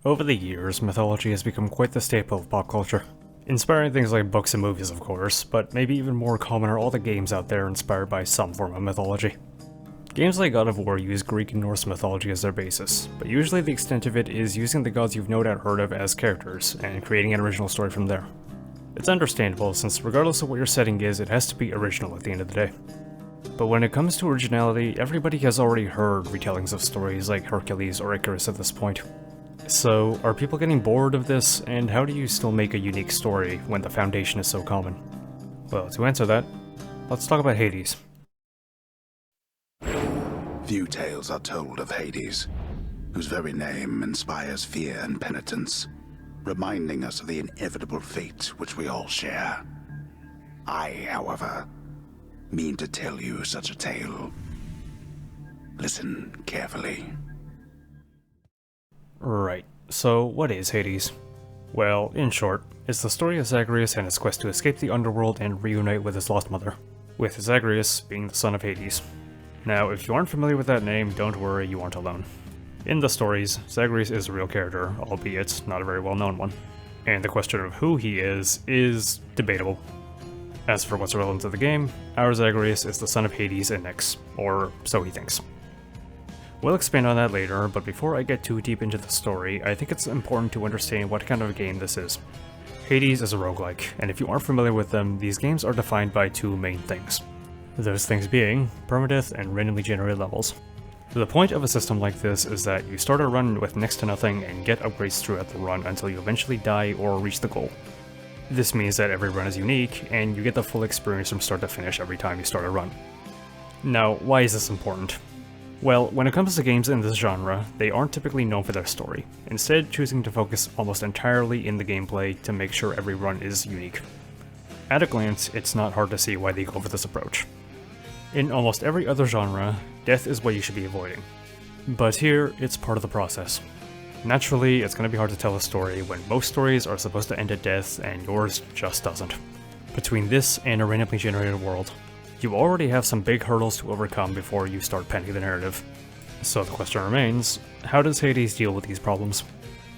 Over the years, mythology has become quite the staple of pop culture. Inspiring things like books and movies, of course, but maybe even more common are all the games out there inspired by some form of mythology. Games like God of War use Greek and Norse mythology as their basis, but usually the extent of it is using the gods you've no doubt heard of as characters, and creating an original story from there. It's understandable, since regardless of what your setting is, it has to be original at the end of the day. But when it comes to originality, everybody has already heard retellings of stories like Hercules or Icarus at this point. So, are people getting bored of this, and how do you still make a unique story when the foundation is so common? Well, to answer that, let's talk about Hades. Few tales are told of Hades, whose very name inspires fear and penitence, reminding us of the inevitable fate which we all share. I, however, mean to tell you such a tale. Listen carefully. Right, so what is Hades? Well, in short, it's the story of Zagreus and his quest to escape the underworld and reunite with his lost mother, with Zagreus being the son of Hades. Now, if you aren't familiar with that name, don't worry, you aren't alone. In the stories, Zagreus is a real character, albeit not a very well-known one, and the question of who he is debatable. As for what's relevant to the game, our Zagreus is the son of Hades and Nyx, or so he thinks. We'll expand on that later, but before I get too deep into the story, I think it's important to understand what kind of a game this is. Hades is a roguelike, and if you aren't familiar with them, these games are defined by two main things. Those things being permadeath and randomly generated levels. The point of a system like this is that you start a run with next to nothing and get upgrades throughout the run until you eventually die or reach the goal. This means that every run is unique, and you get the full experience from start to finish every time you start a run. Now, why is this important? Well, when it comes to games in this genre, they aren't typically known for their story, instead choosing to focus almost entirely in the gameplay to make sure every run is unique. At a glance, it's not hard to see why they go for this approach. In almost every other genre, death is what you should be avoiding. But here, it's part of the process. Naturally, it's going to be hard to tell a story when most stories are supposed to end at death and yours just doesn't. Between this and a randomly generated world, you already have some big hurdles to overcome before you start penning the narrative. So the question remains, how does Hades deal with these problems?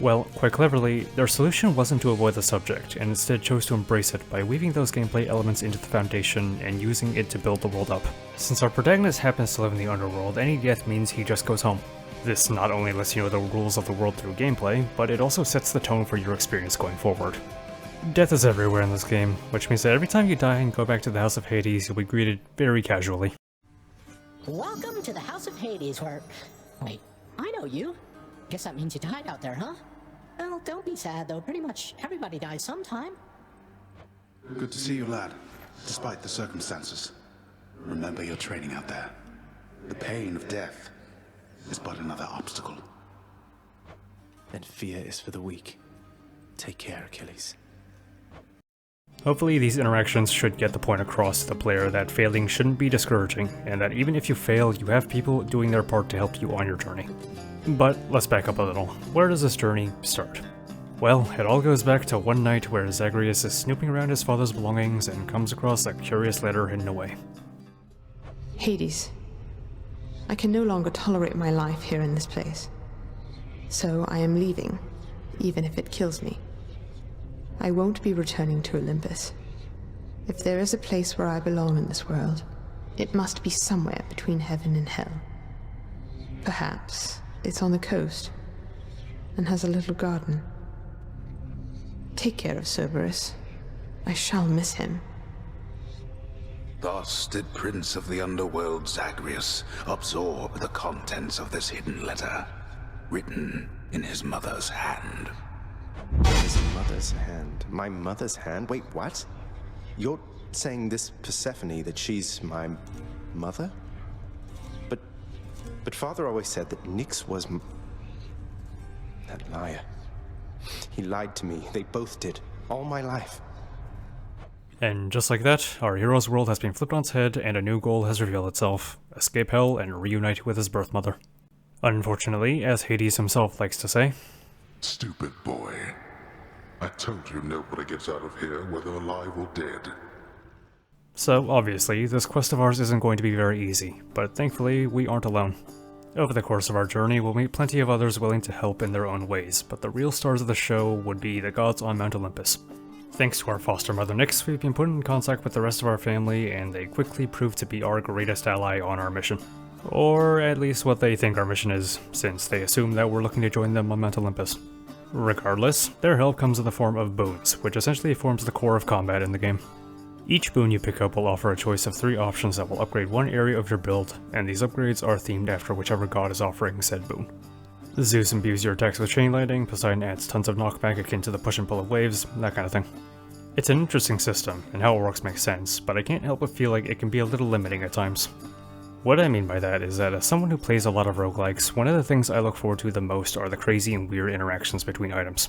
Well, quite cleverly, their solution wasn't to avoid the subject, and instead chose to embrace it by weaving those gameplay elements into the foundation and using it to build the world up. Since our protagonist happens to live in the underworld, any death means he just goes home. This not only lets you know the rules of the world through gameplay, but it also sets the tone for your experience going forward. Death is everywhere in this game, which means that every time you die and go back to the House of Hades, you'll be greeted very casually. Welcome to the House of Hades, where... Wait, I know you. Guess that means you died out there, huh? Well, don't be sad, though. Pretty much everybody dies sometime. Good to see you, lad, despite the circumstances. Remember your training out there. The pain of death is but another obstacle. And fear is for the weak. Take care, Achilles. Hopefully these interactions should get the point across to the player that failing shouldn't be discouraging, and that even if you fail, you have people doing their part to help you on your journey. But let's back up a little. Where does this journey start? Well, it all goes back to one night where Zagreus is snooping around his father's belongings and comes across a curious letter hidden away. Hades, I can no longer tolerate my life here in this place. So I am leaving, even if it kills me. I won't be returning to Olympus. If there is a place where I belong in this world, it must be somewhere between heaven and hell. Perhaps it's on the coast, and has a little garden. Take care of Cerberus. I shall miss him. Thus did Prince of the Underworld Zagreus absorb the contents of this hidden letter, written in his mother's hand. His mother's hand? My mother's hand? Wait, what? You're saying this Persephone, that she's my mother? But Father always said that Nyx was that liar. He lied to me. They both did. All my life. And just like that, our hero's world has been flipped on its head and a new goal has revealed itself: escape hell and reunite with his birth mother. Unfortunately, as Hades himself likes to say, "Stupid boy. I told you nobody gets out of here, whether alive or dead." So obviously, this quest of ours isn't going to be very easy, but thankfully we aren't alone. Over the course of our journey, we'll meet plenty of others willing to help in their own ways, but the real stars of the show would be the gods on Mount Olympus. Thanks to our foster mother Nyx, we've been put in contact with the rest of our family, and they quickly proved to be our greatest ally on our mission. Or at least what they think our mission is, since they assume that we're looking to join them on Mount Olympus. Regardless, their help comes in the form of boons, which essentially forms the core of combat in the game. Each boon you pick up will offer a choice of 3 options that will upgrade one area of your build, and these upgrades are themed after whichever god is offering said boon. Zeus imbues your attacks with chain lightning, Poseidon adds tons of knockback akin to the push and pull of waves, that kind of thing. It's an interesting system, and how it works makes sense, but I can't help but feel like it can be a little limiting at times. What I mean by that is that as someone who plays a lot of roguelikes, one of the things I look forward to the most are the crazy and weird interactions between items.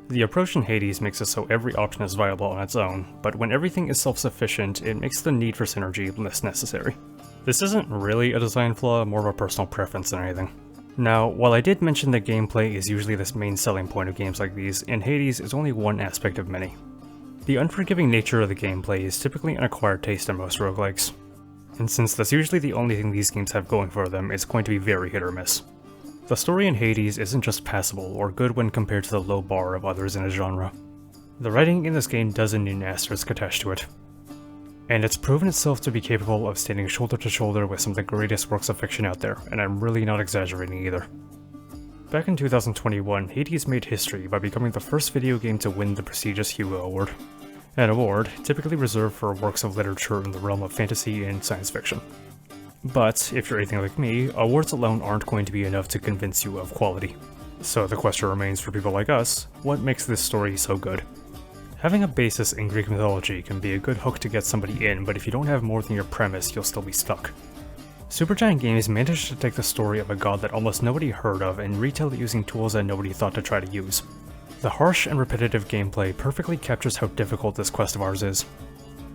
The approach in Hades makes it so every option is viable on its own, but when everything is self-sufficient, it makes the need for synergy less necessary. This isn't really a design flaw, more of a personal preference than anything. Now, while I did mention that gameplay is usually the main selling point of games like these, in Hades is only one aspect of many. The unforgiving nature of the gameplay is typically an acquired taste in most roguelikes, and since that's usually the only thing these games have going for them, it's going to be very hit or miss. The story in Hades isn't just passable or good when compared to the low bar of others in the genre. The writing in this game doesn't need an asterisk attached to it, and it's proven itself to be capable of standing shoulder to shoulder with some of the greatest works of fiction out there, and I'm really not exaggerating either. Back in 2021, Hades made history by becoming the first video game to win the prestigious Hugo Award, an award typically reserved for works of literature in the realm of fantasy and science fiction. But, if you're anything like me, awards alone aren't going to be enough to convince you of quality. So the question remains for people like us, what makes this story so good? Having a basis in Greek mythology can be a good hook to get somebody in, but if you don't have more than your premise, you'll still be stuck. Supergiant Games managed to take the story of a god that almost nobody heard of and retell it using tools that nobody thought to try to use. The harsh and repetitive gameplay perfectly captures how difficult this quest of ours is.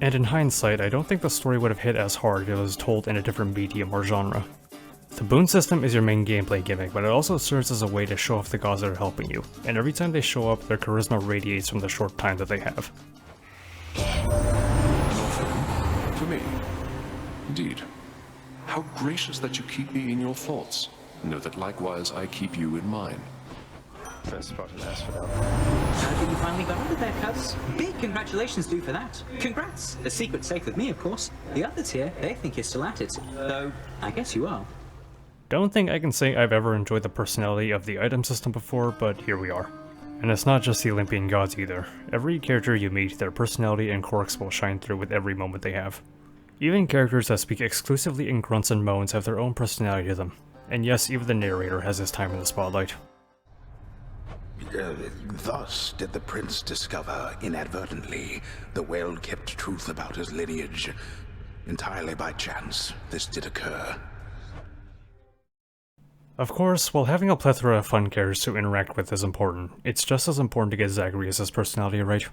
And in hindsight, I don't think the story would have hit as hard if it was told in a different medium or genre. The boon system is your main gameplay gimmick, but it also serves as a way to show off the gods that are helping you, and every time they show up, their charisma radiates from the short time that they have. For me, indeed. How gracious that you keep me in your thoughts. Know that likewise I keep you in mine. First spot in Asphodel. How did you finally got under there, cuz? Big congratulations due for that. Congrats! The secret's safe with me, of course. The others here, they think you're still at it. Though, I guess you are. Don't think I can say I've ever enjoyed the personality of the item system before, but here we are. And it's not just the Olympian gods either. Every character you meet, their personality and quirks will shine through with every moment they have. Even characters that speak exclusively in grunts and moans have their own personality to them. And yes, even the narrator has his time in the spotlight. Thus did the prince discover, inadvertently, the well-kept truth about his lineage. Entirely by chance, this did occur. Of course, while having a plethora of fun characters to interact with is important, it's just as important to get Zagreus' personality right.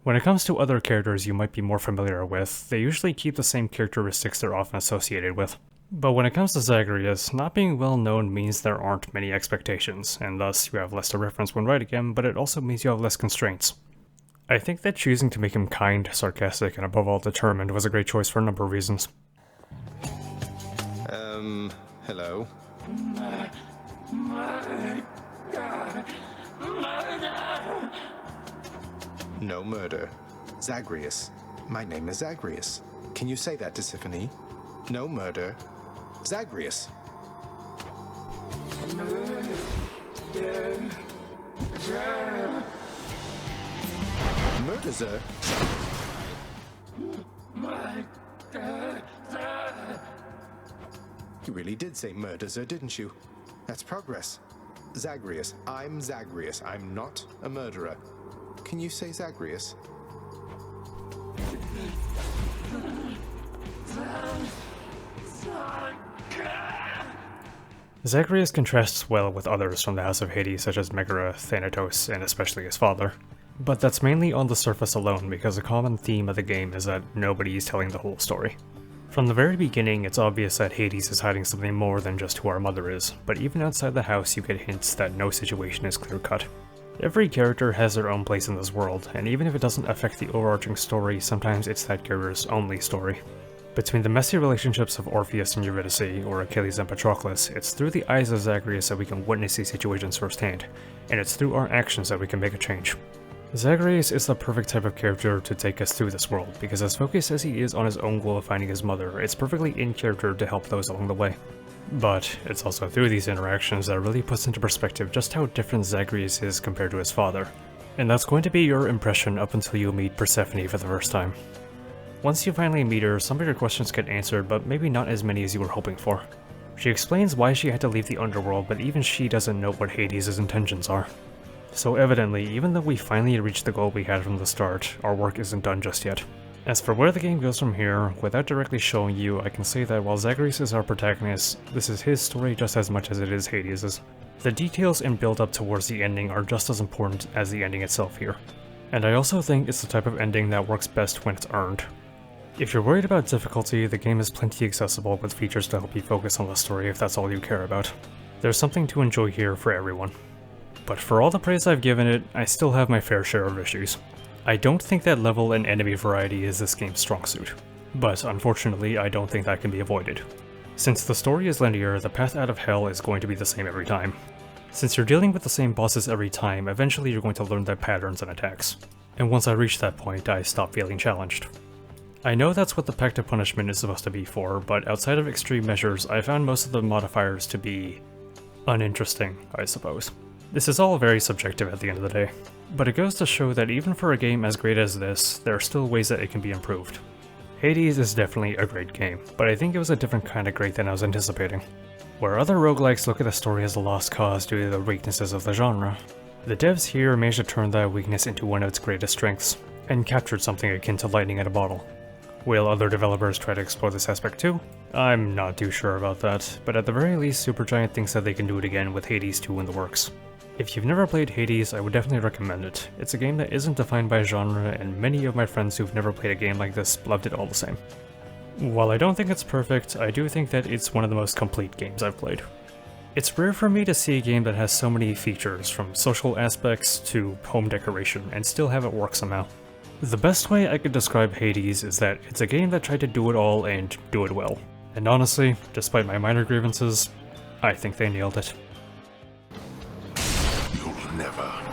When it comes to other characters you might be more familiar with, they usually keep the same characteristics they're often associated with. But when it comes to Zagreus, not being well known means there aren't many expectations, and thus you have less to reference when writing him, but it also means you have less constraints. I think that choosing to make him kind, sarcastic, and above all determined was a great choice for a number of reasons. Hello? No murder. Zagreus. My name is Zagreus. Can you say that to Tiffany? No murder. Zagreus. Murder, sir. You really did say murder, sir, didn't you? That's progress. Zagreus. I'm Zagreus. I'm not a murderer. Can you say Zagreus? Zagreus contrasts well with others from the House of Hades such as Megara, Thanatos, and especially his father. But that's mainly on the surface alone because a common theme of the game is that nobody is telling the whole story. From the very beginning, it's obvious that Hades is hiding something more than just who our mother is, but even outside the house you get hints that no situation is clear-cut. Every character has their own place in this world, and even if it doesn't affect the overarching story, sometimes it's that character's only story. Between the messy relationships of Orpheus and Eurydice, or Achilles and Patroclus, it's through the eyes of Zagreus that we can witness these situations firsthand, and it's through our actions that we can make a change. Zagreus is the perfect type of character to take us through this world, because as focused as he is on his own goal of finding his mother, it's perfectly in character to help those along the way. But it's also through these interactions that really puts into perspective just how different Zagreus is compared to his father. And that's going to be your impression up until you meet Persephone for the first time. Once you finally meet her, some of your questions get answered, but maybe not as many as you were hoping for. She explains why she had to leave the underworld, but even she doesn't know what Hades' intentions are. So evidently, even though we finally reached the goal we had from the start, our work isn't done just yet. As for where the game goes from here, without directly showing you, I can say that while Zagreus is our protagonist, this is his story just as much as it is Hades'. The details and build up towards the ending are just as important as the ending itself here. And I also think it's the type of ending that works best when it's earned. If you're worried about difficulty, the game is plenty accessible with features to help you focus on the story if that's all you care about. There's something to enjoy here for everyone. But for all the praise I've given it, I still have my fair share of issues. I don't think that level and enemy variety is this game's strong suit, but unfortunately I don't think that can be avoided. Since the story is linear, the path out of hell is going to be the same every time. Since you're dealing with the same bosses every time, eventually you're going to learn their patterns and attacks. And once I reach that point, I stop feeling challenged. I know that's what the Pact of Punishment is supposed to be for, but outside of extreme measures, I found most of the modifiers to be uninteresting, I suppose. This is all very subjective at the end of the day, but it goes to show that even for a game as great as this, there are still ways that it can be improved. Hades is definitely a great game, but I think it was a different kind of great than I was anticipating. Where other roguelikes look at the story as a lost cause due to the weaknesses of the genre, the devs here managed to turn that weakness into one of its greatest strengths, and captured something akin to lightning in a bottle. Will other developers try to explore this aspect too? I'm not too sure about that, but at the very least Supergiant thinks that they can do it again with Hades 2 in the works. If you've never played Hades, I would definitely recommend it. It's a game that isn't defined by genre, and many of my friends who've never played a game like this loved it all the same. While I don't think it's perfect, I do think that it's one of the most complete games I've played. It's rare for me to see a game that has so many features, from social aspects to home decoration, and still have it work somehow. The best way I could describe Hades is that it's a game that tried to do it all and do it well. And honestly, despite my minor grievances, I think they nailed it. You'll never